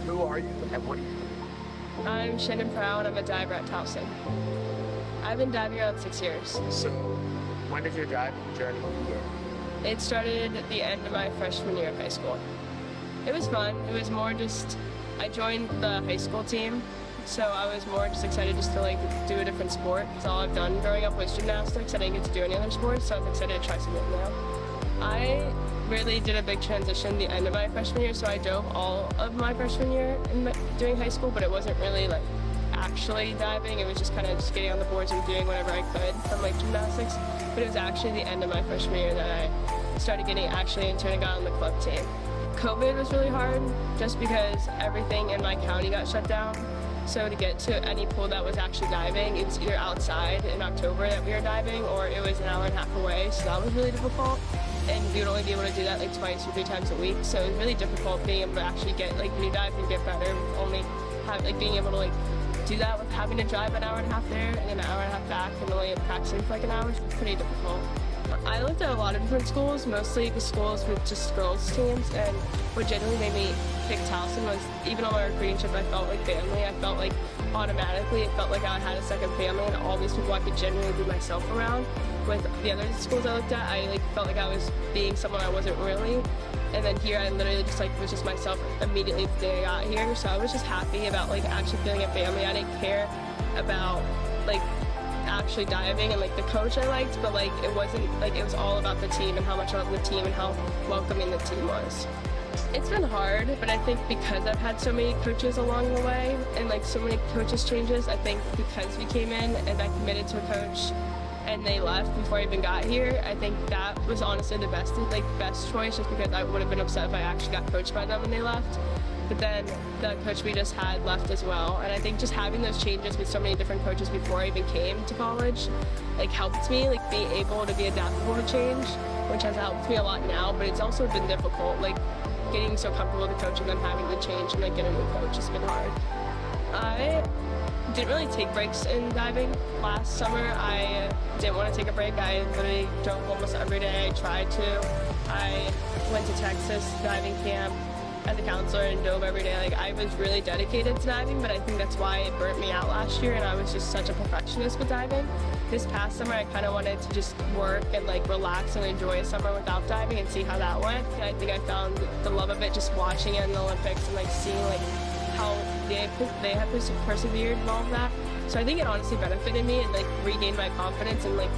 Who are you and what do you do? I'm Shannon Prow and I'm a diver at Towson. I've been diving around 6 years. So, when did your diving journey begin? It started at the end of my freshman year of high school. It was fun. It was more just, I joined the high school team, so I was more just excited just to like do a different sport. Because all I've done growing up was gymnastics. I didn't get to do any other sports, so I was excited to try something new. I really did a big transition the end of my freshman year, so I dove all of my freshman year doing high school, but it wasn't really like actually diving. It was just kind of just getting on the boards and doing whatever I could from like gymnastics. But it was actually the end of my freshman year that I started getting actually into and got on the club team. COVID was really hard just because everything in my county got shut down. So to get to any pool that was actually diving, it was either outside in October that we were diving or it was an hour and a half away. So that was really difficult. And we would only be able to do that like twice or 3 times a week. So it was really difficult being able to actually get like new dives and get better with only being able to like do that with having to drive an hour and a half there and an hour and a half back and only practicing for like an hour. It was pretty difficult. I looked at a lot of different schools, mostly the schools with just girls teams, and what generally made me pick Towson was even on my recruiting trip I felt like family. I felt like automatically it felt like I had a second family and all these people I could genuinely be myself around. With the other schools I looked at, I like felt like I was being someone I wasn't really. And then here I literally just like was just myself immediately the day I got here. So I was just happy about like actually feeling a family. I didn't care about like actually diving and like the coach I liked, but like it wasn't like it was all about the team and how much I loved the team and how welcoming the team was. It's been hard, but I think because I've had so many coaches along the way and like so many coaches changes, I think because we came in and I committed to a coach and they left before I even got here, I think that was honestly the best choice, just because I would have been upset if I actually got coached by them when they left. But then the coach we just had left as well, and I think just having those changes with so many different coaches before I even came to college like helped me like be able to be adaptable to change, which has helped me a lot now. But it's also been difficult, like getting so comfortable with the coach and then having to change and like get a new coach has been hard. I didn't really take breaks in diving. Last summer I didn't want to take a break. I literally dove almost every day. I tried to. I went to Texas diving camp as a counselor and dove every day. Like I was really dedicated to diving, but I think that's why it burnt me out last year and I was just such a perfectionist with diving. This past summer I kind of wanted to just work and like relax and enjoy a summer without diving and see how that went. And I think I found the love of it just watching it in the Olympics and like seeing like how they have persevered and all of that. So I think it honestly benefited me and like regained my confidence and like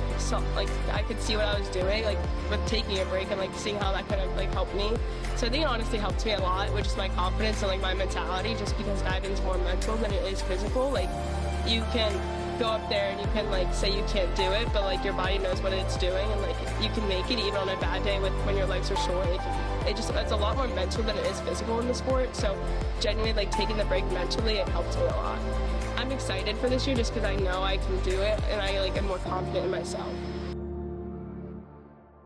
I could see what I was doing like with taking a break and like seeing how that could have like helped me. So I think it honestly helped me a lot with just my confidence and like my mentality, just because diving is more mental than it is physical. Like you can go up there and you can like say you can't do it, but like your body knows what it's doing and like you can make it even on a bad day when your legs are sore. Like, it's a lot more mental than it is physical in the sport. So genuinely like taking the break mentally, it helped me a lot. I'm excited for this year just because I know I can do it and I like am more confident in myself.